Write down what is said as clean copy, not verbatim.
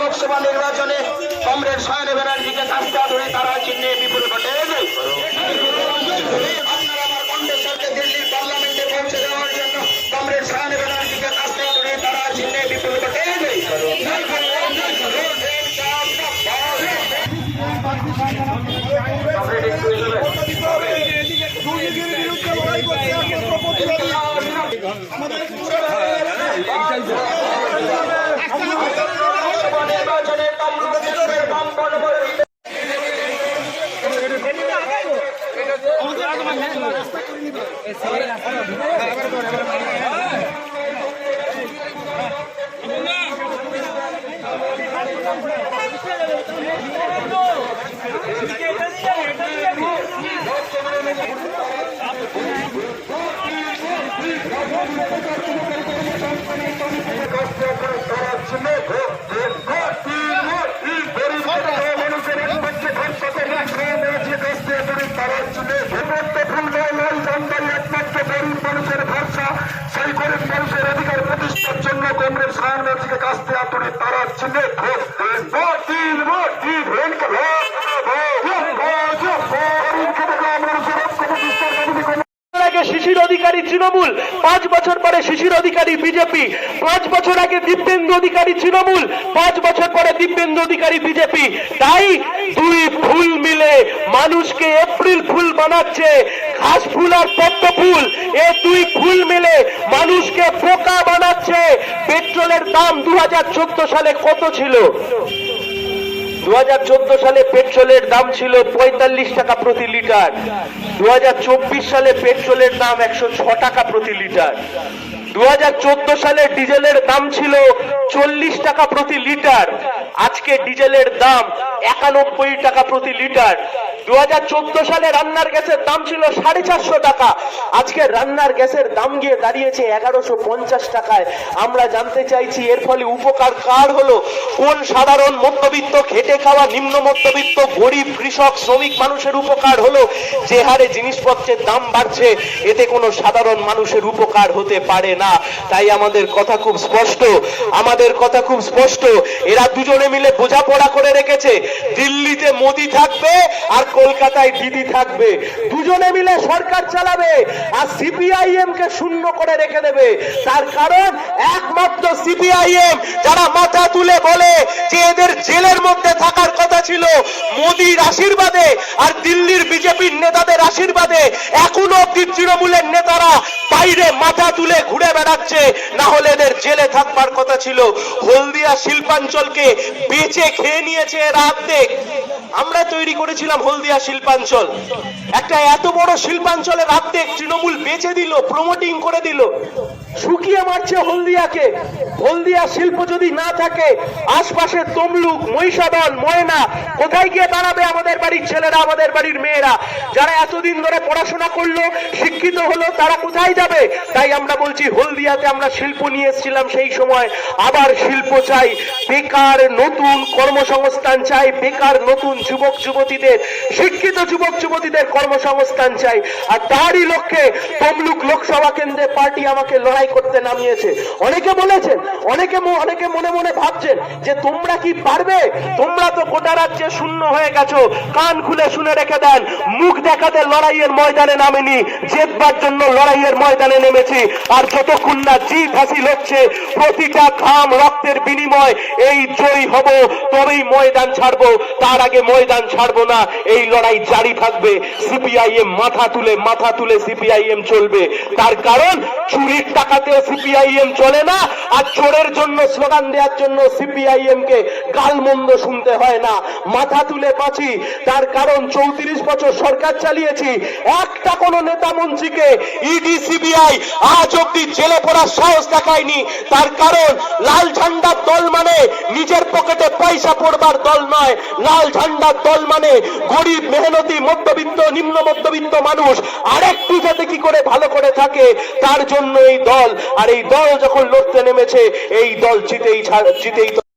লোকসভা নির্বাচনে কমরেড সায়ন ব্যানার্জিকে কাস্তা ধরে তারা চিহ্নে বিপুল ভোটে জয় করো। আপনারা আমার কণ্ঠস্বরকে দিল্লির পার্লামেন্টে পৌঁছে দেওয়ার জন্য কমরেড সায়ন ব্যানার্জিকে কাস্তা ধরে তারা চিহ্নে বিপুল ভোটে জয় করো। কংগ্রেস সায়নকে কাস্তে আতুরে তারা চিহ্নে ভোট শিশির অধিকারী তৃণমূল, 5 বছর পরে শিশির অধিকারী বিজেপি, 5 বছর আগে দিব্যেন্দু অধিকারী তৃণমূল, 5 বছর পরে দিব্যেন্দু অধিকারী বিজেপি। তাই দুই ফুল মিলে মানুষকে এপ্রিল ফুল বানাচ্ছে, ঘাস ফুল আর পদ্ম ফুল, এ দুই ফুল মিলে মানুষকে বোকা বানাচ্ছে। পেট্রোলের দাম 2014 সালে কত ছিল? 2014 সালে পেট্রোলের দাম ছিল 45 টাকা প্রতি লিটার। 2024 সালে পেট্রোলের দাম 106 টাকা প্রতি লিটার। 2014 সালে ডিজেলের দাম ছিল 40 টাকা প্রতি লিটার। আজকে ডিজেলের দাম 91 টাকা প্রতি লিটার। 2014 সালে রান্নার গ্যাসের দাম ছিল 450 টাকা, আজকে রান্নার গ্যাসের দাম গিয়ে দাঁড়িয়েছে 1150 টাকায়। আমরা জানতে চাইছি এর ফলে উপকার কার হলো? কোন সাধারণ মধ্যবিত্ত, খেটে খাওয়া নিম্ন মধ্যবিত্ত, গরিব, কৃষক, শ্রমিক মানুষের উপকার হলো? যে হারে জিনিসপত্রের দাম বাড়ছে এতে কোনো সাধারণ মানুষের উপকার হতে পারে না। তাই আমাদের কথা খুব স্পষ্ট, এরা দুজনে মিলে বোঝাপড়া করে রেখেছে, দিল্লিতে মোদি থাকবে আর কলকাতায় দিদি থাকবে, দুজনে মিলে সরকার চালাবে আর সিপিআইএম কে শূন্য করে রেখে দেবে। তার কারণ একমাত্র সিপিআইএম যারা মাথা তুলে বলে যে এদের জেলের মধ্যে থাকার কথা ছিল মোদির আশীর্বাদে আর দিল্লির বিজেপির নেতাদের আশীর্বাদে এখনো অব্দি তৃণমূলের নেতারা বাইরে মাথা তুলে ঘুরে বেড়াচ্ছে, না হলে এদের জেলে থাকবার কথা ছিল। হলদিয়া শিল্পাঞ্চলকে বেচে খেয়ে নিয়েছে এরা অর্ধেক। আমরা তৈরি করেছিলাম হলদিয়া শিল্পাঞ্চল, একটা এত বড় শিল্পাঞ্চলের অর্ধেক তৃণমূল বেচে দিল, প্রমোটিং করে দিল, শুকিয়ে মারছে হলদিয়াকে। হলদিয়া শিল্প যদি না থাকে আশপাশে তমলুক, মহিষাদল, ময়না কোথায় গিয়ে দাঁড়াবে আমাদের বাড়ির ছেলেরা, আমাদের বাড়ির মেয়েরা? যারা এতদিন ধরে পড়াশোনা করলো, শিক্ষিত হলো, তারা কোথায় যাবে? তাই আমরা বলছি হলদিয়াতে আমরা শিল্প নিয়ে এসেছিলাম সেই সময়, আবার শিল্প চাই, বেকার নতুন কর্মসংস্থান চাই, বেকার নতুন যুবক যুবতীদের, শিক্ষিত যুবক যুবতীদের কর্মসংস্থান চাই। আর তারই লক্ষ্যে তমলুক লোকসভা কেন্দ্রে পার্টি আমাকে লড়াই করতে নামিয়েছে। অনেকে বলেছেন, অনেকে মনে মনে ভাবছেন যে তোমরা কি পারবে, তোমরা তো গোটা রাজ্যে শূন্য হয়ে গেছো। কান খুলে শুনে রেখে দেন, মুখ দেখাতে লড়াইয়ের ময়দানে নামেনি, জেতবার জন্য লড়াইয়ের ময়দানে নেমেছি। আর যতক্ষণ না জিত হাসিল হচ্ছে, প্রতিটা ঘাম রক্তের বিনিময় এই জয়ী হব, তবেই ময়দান ছাড়বো, তার আগে ময়দান ছাড়বো না। এই লড়াই জারি থাকবে। সিপিআইএম মাথা তুলে সিপিআইএম চলবে। তার কারণ চুরির টাকাতেও সিপিআইএম চলে না, আর চোরের জন্য স্লোগান দেওয়ার জন্য সিপিআইএম কে গালমন্দ শুনতে হয় না। মাথা তুলে বাঁচি, তার কারণ 34 বছর সরকার চালিয়েছি, একটা কোন নেতা মন্ত্রীকে ইডি সিবিআই আজ অব্দি জেলে পড়ার সাহস দেখায়নি। তার কারণ লাল ঝান্ডার দল মানে নিজের পকেটে পয়সা পড়বার দল নয়। লাল ঝান্ডার দল মানে গরিব, মেহনতি, মধ্যবিত্ত, নিম্ন মধ্যবিত্ত মানুষ আরেকটু যাতে কি করে ভালো করে থাকে, তার জন্য এই দল। আর এই দল যখন লড়তে নেমেছে, এই দল জিতেই